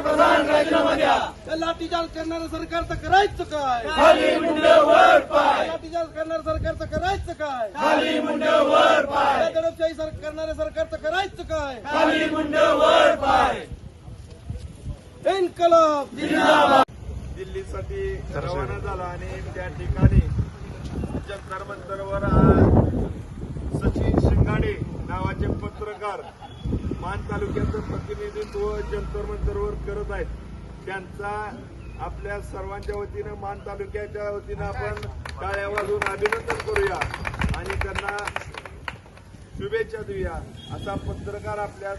प्रधान राजीनामा द्या। लाठीचार्ज करणारं सरकारचं करायचं काय? खाली मुंडे वर पाय, लाठीचार्ज करणारं सरकारचं करायचं काय? खाली मुंडे वर पाय, दडपशाही करणाऱ्या सरकारचं करायचं काय? खाली मुंडे वर पाय। इन्कलाब जिंदाबाद। दिल्लीसाठी रवाना झाला आणि त्या ठिकाणी जंतर मंतरवर सचिन शिंगाडे नावाचे पत्रकार मान तालुक्याचं प्रतिनिधित्व जंतर मंतरवर करत आहेत। त्यांचा आपल्या सर्वांच्या वतीनं मान तालुक्याच्या वतीनं आपण टाळ्या वाजवून अभिनंदन करूया आणि त्यांना शुभेच्छा देऊया। असा पत्रकार आपल्यात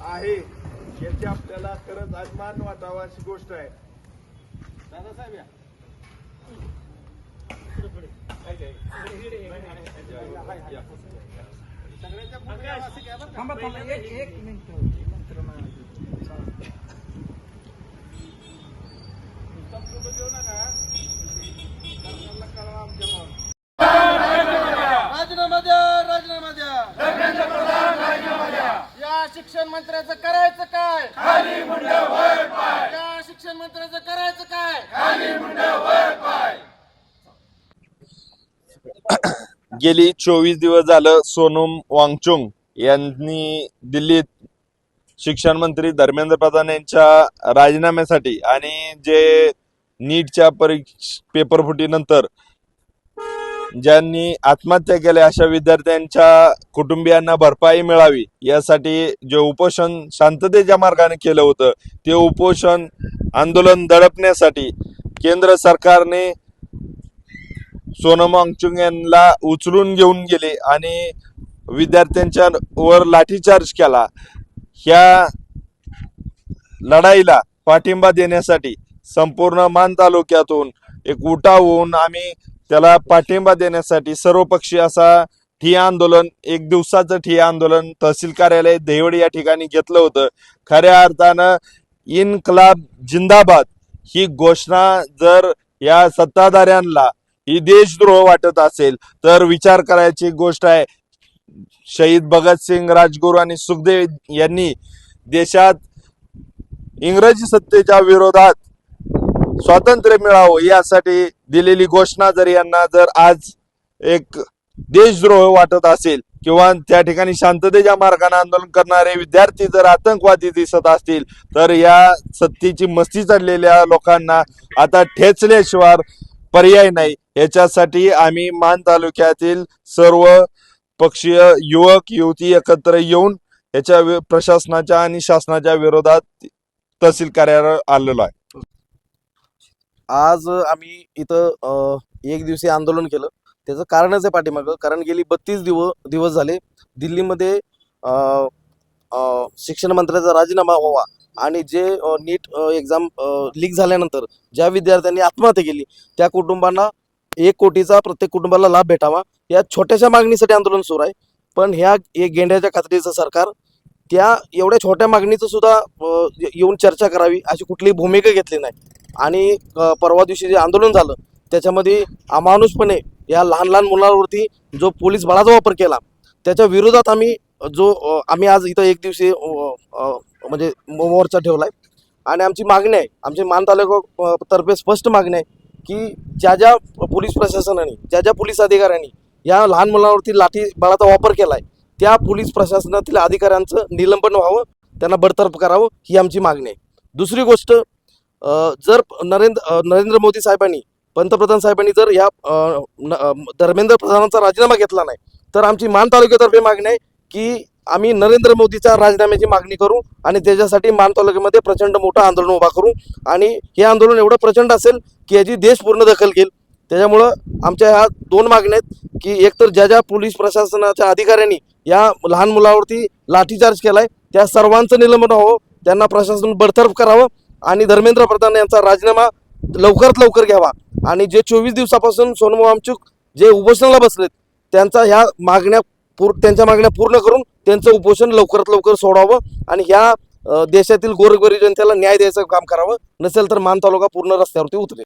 आहे याची आपल्याला खरंच अभिमान वाटावा अशी गोष्ट आहे। दादासाहेब या राजीनामा द्या, राजीनामा द्या। या शिक्षण मंत्र्याचं करायचं काय? खाली मुंडे वर पाय, या शिक्षण मंत्र्याचं करायचं काय? खाली मुंडे वर पाय। गेली 24 दिवस झालं सोनम वांगचुक यांनी दिल्लीत शिक्षण मंत्री धर्मेंद्र प्रधान यांच्या राजीनाम्यासाठी आणि जे नीटच्या पेपर फुटीनंतर ज्यांनी आत्महत्या केल्या अशा विद्यार्थ्यांच्या कुटुंबियांना भरपाई मिळावी यासाठी जे उपोषण शांततेच्या मार्गाने केलं होतं ते उपोषण आंदोलन दडपण्यासाठी केंद्र सरकारने सोनम वांगचुक यांना उचलून घेऊन गेले आणि विद्यार्थ्यांच्या वर लाठीचार्ज केला। ह्या लढाईला पाठिंबा देण्यासाठी संपूर्ण मान तालुक्यातून एक उठाव होऊन आम्ही त्याला पाठिंबा देण्यासाठी सर्वपक्षीय असा ठिय्या आंदोलन, एक दिवसाचं ठिय्या आंदोलन तहसील कार्यालय दहिवडी या ठिकाणी घेतलं होतं। खऱ्या अर्थानं इन्कलाब जिंदाबाद ही घोषणा जर या सत्ताधाऱ्यांना ही देशद्रोह वाटत असेल तर विचार करायची गोष्ट आहे। शहीद भगतसिंग, राजगुरू आणि सुखदेव यांनी देशात इंग्रजी सत्तेच्या विरोधात स्वातंत्र्य मिळावं यासाठी दिलेली घोषणा जर यांना जर आज एक देशद्रोह वाटत असेल किंवा त्या ठिकाणी शांततेच्या मार्गाने आंदोलन करणारे विद्यार्थी जर आतंकवादी दिसत असतील तर या सत्तेची मस्ती चढलेल्या लोकांना आता ठेचल्याशिवाय पर्याय नाही। याच्यासाठी आम्ही मान तालुक्यातील सर्व पक्षीय युवक युवती एकत्र येऊन याच्या प्रशासनाच्या आणि शासनाच्या विरोधात तहसील कार्यालयावर आलेलो आहे। आज आम्ही इथं एक दिवसीय आंदोलन केलं। त्याचं कारणच आहे पाठीमागं, कारण गेली 32 दिवस झाले दिल्लीमध्ये शिक्षण मंत्र्याचा राजीनामा व्हावा आणि जे नीट एक्झाम लीक झाल्यानंतर ज्या विद्यार्थ्यांनी आत्महत्या केली त्या कुटुंबांना 1 कोटीचा प्रत्येक कुटुंबाला लाभ भेटावा या छोट्याशा मागणीसाठी आंदोलन सुरू आहे। पण ह्या एक गेंड्याच्या खात्रीचं सरकार त्या एवढ्या छोट्या मागणीचं सुद्धा येऊन चर्चा करावी अशी कुठलीही भूमिका घेतली नाही आणि परवा दिवशी जे आंदोलन झालं त्याच्यामध्ये अमानुषपणे या लहान लहान मुलांवरती जो पोलीस बळाचा वापर केला त्याच्या विरोधात आम्ही आज इथं एक दिवसीय म्हणजे मोर्चा ठेवला आहे आणि आमची मागणी आहे, आमची मान तालुक्यातर्फे स्पष्ट मागणी आहे की ज्या पोलीस प्रशासनाने ज्या पोलीस अधिकाऱ्यांनी या लहान मुलांवरती लाठी बळाचा वापर केला आहे त्या पोलीस प्रशासनातील अधिकाऱ्यांचं निलंबन व्हावं, त्यांना बडतर्फ करावं ही आमची मागणी आहे। दुसरी गोष्ट, जर नरेंद्र मोदी साहेबांनी पंतप्रधान साहेबांनी जर या धर्मेंद्र प्रधानांचा राजीनामा घेतला नाही तर आमची मान तालुक्यातर्फे मागणी आहे की आम्ही नरेंद्र मोदीच्या राजीनाम्याची मागणी करू आणि त्याच्यासाठी मान तालुक्यामध्ये प्रचंड मोठं आंदोलन उभा करू आणि हे आंदोलन एवढं प्रचंड असेल की याची देश पूर्ण दखल घेईल। त्याच्यामुळं आमच्या ह्या 2 मागण्या आहेत की एकतर ज्या पोलीस प्रशासनाच्या अधिकाऱ्यांनी या लहान मुलावरती लाठीचार्ज केलाय त्या सर्वांचं निलंबन व्हावं, त्यांना प्रशासन बडतर्फ करावं आणि धर्मेंद्र प्रधान यांचा राजीनामा लवकरात लवकर घ्यावा आणि जे 24 दिवसापासून सोनम वांगचुक जे उपोषणाला बसलेत त्यांच्या मागण्या पूर्ण करून त्यांचं उपोषण लवकरात लवकर सोडावं आणि ह्या देशातील गोरगरीब जनतेला न्याय द्यायचं काम करावं, नसेल तर मान तालुका पूर्ण रस्त्यावरती उतरेल।